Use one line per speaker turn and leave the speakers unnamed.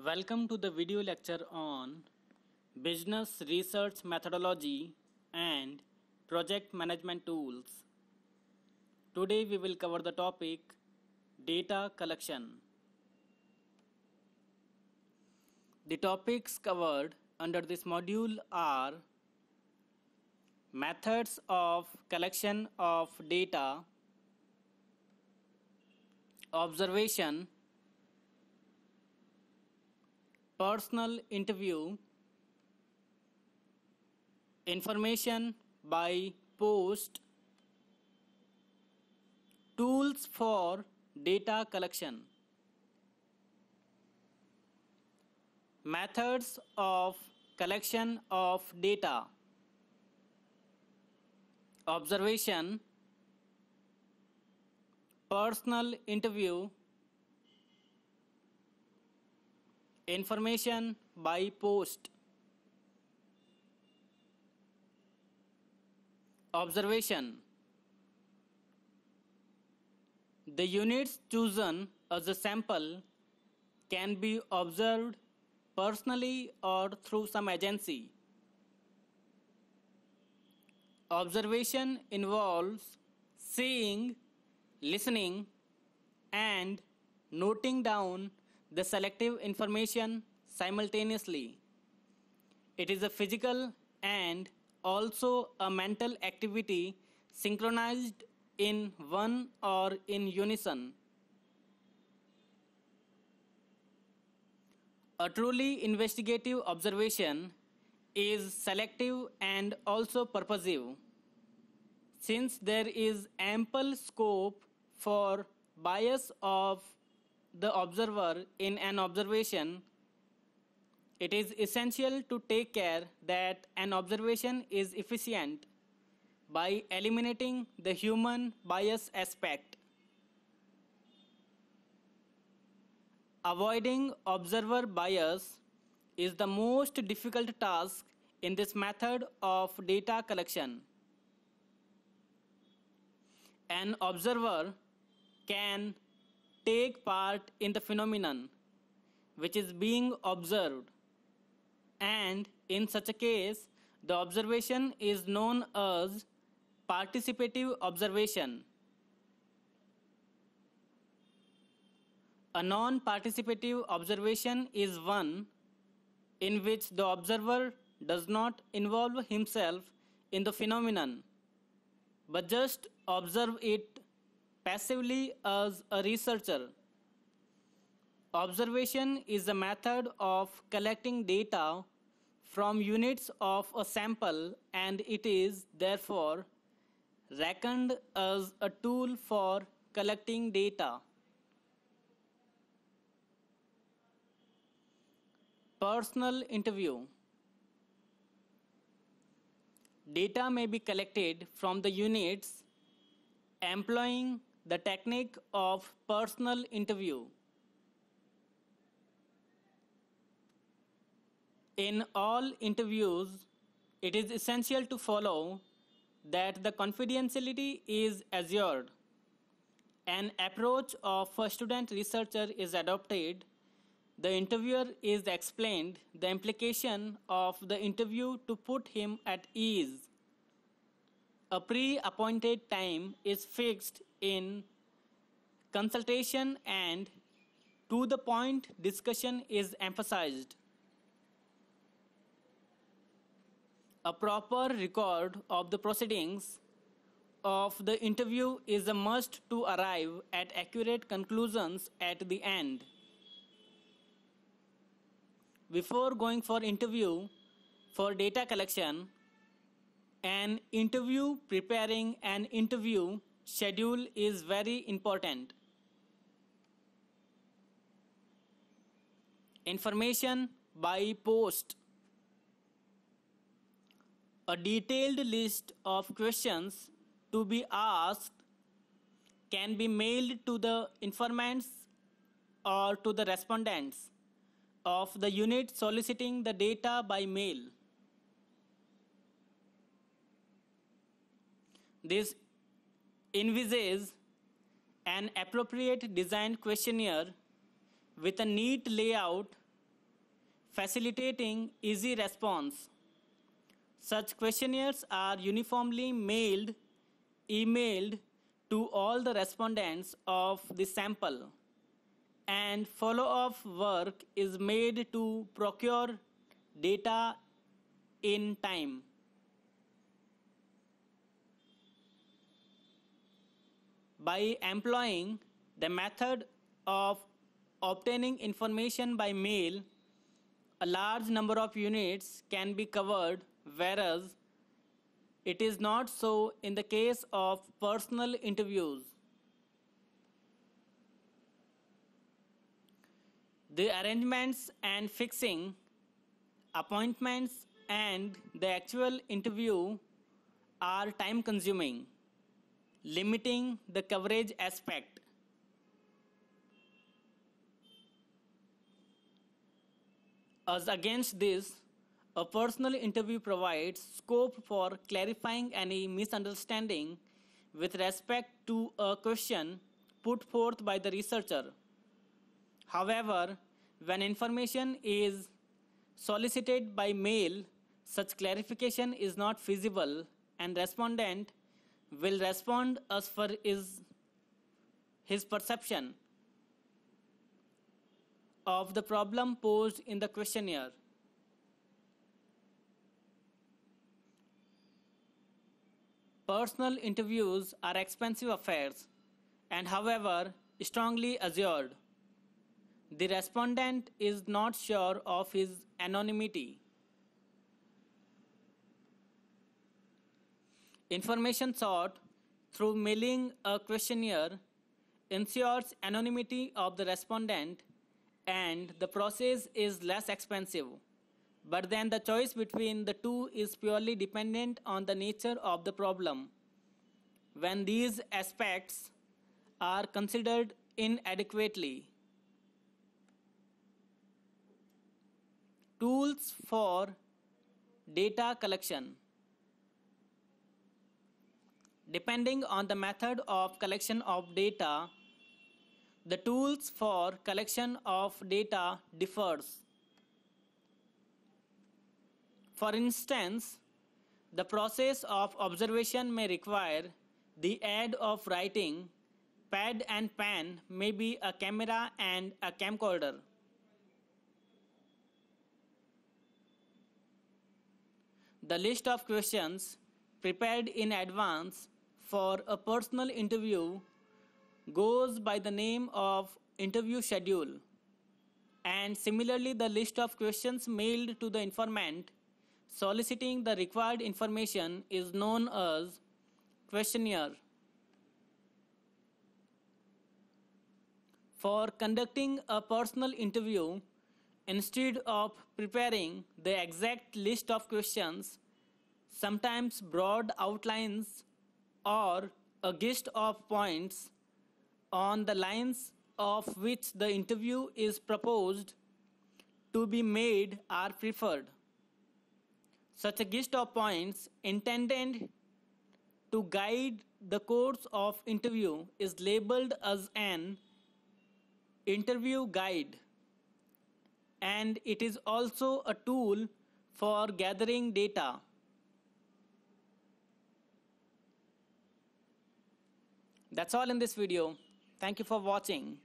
Welcome to the video lecture on Business Research Methodology and Project Management Tools. Today we will cover the topic Data Collection. The topics covered under this module are methods of collection of data, observation, personal interview, information by post, tools for data collection. Methods of collection of data: observation, personal interview, information by post. Observation: the units chosen as a sample can be observed personally or through some agency. Observation involves seeing, listening, and noting down the selective information simultaneously. It is a physical and also a mental activity synchronized in one or in unison. A truly investigative observation is selective and also purposive. Since there is ample scope for bias of the observer in an observation, it is essential to take care that an observation is efficient by eliminating the human bias aspect. Avoiding observer bias is the most difficult task in this method of data collection. An observer can take part in the phenomenon which is being observed, and in such a case, the observation is known as participative observation. A non-participative observation is one in which the observer does not involve himself in the phenomenon, but just observe it passively as a researcher. Observation is a method of collecting data from units of a sample, and it is therefore reckoned as a tool for collecting data. Personal interview. Data may be collected from the units employing the technique of personal interview. In all interviews, it is essential to follow that the confidentiality is assured. An approach of a student researcher is adopted. The interviewer is explained the implication of the interview to put him at ease. A pre-appointed time is fixed in consultation, and to the point discussion is emphasized. A proper record of the proceedings of the interview is a must to arrive at accurate conclusions at the end. Before going for interview for data collection, an interview preparing an interview schedule is very important. Information by post. A detailed list of questions to be asked can be mailed to the informants or to the respondents of the unit soliciting the data by mail. This envisages an appropriate design questionnaire with a neat layout facilitating easy response. Such questionnaires are uniformly emailed to all the respondents of the sample, and follow-up work is made to procure data in time. By employing the method of obtaining information by mail, a large number of units can be covered, whereas it is not so in the case of personal interviews. The arrangements and fixing appointments and the actual interview are time consuming, limiting the coverage aspect. As against this, a personal interview provides scope for clarifying any misunderstanding with respect to a question put forth by the researcher. However, when information is solicited by mail, such clarification is not feasible, and respondent will respond as per his perception of the problem posed in the questionnaire. Personal interviews are expensive affairs and, however, strongly assured. The respondent is not sure of his anonymity. Information sought through mailing a questionnaire ensures anonymity of the respondent, and the process is less expensive. But then the choice between the two is purely dependent on the nature of the problem. When these aspects are considered inadequately, tools for data collection. Depending on the method of collection of data, the tools for collection of data differs. For instance, the process of observation may require the aid of writing. Pad and pen may be a camera and a camcorder. The list of questions prepared in advance for a personal interview goes by the name of interview schedule, and similarly the list of questions mailed to the informant soliciting the required information is known as questionnaire. For conducting a personal interview, instead of preparing the exact list of questions, sometimes broad outlines or a list of points on the lines of which the interview is proposed to be made are preferred. Such a list of points intended to guide the course of interview is labeled as an interview guide, and it is also a tool for gathering data. That's all in this video. Thank you for watching.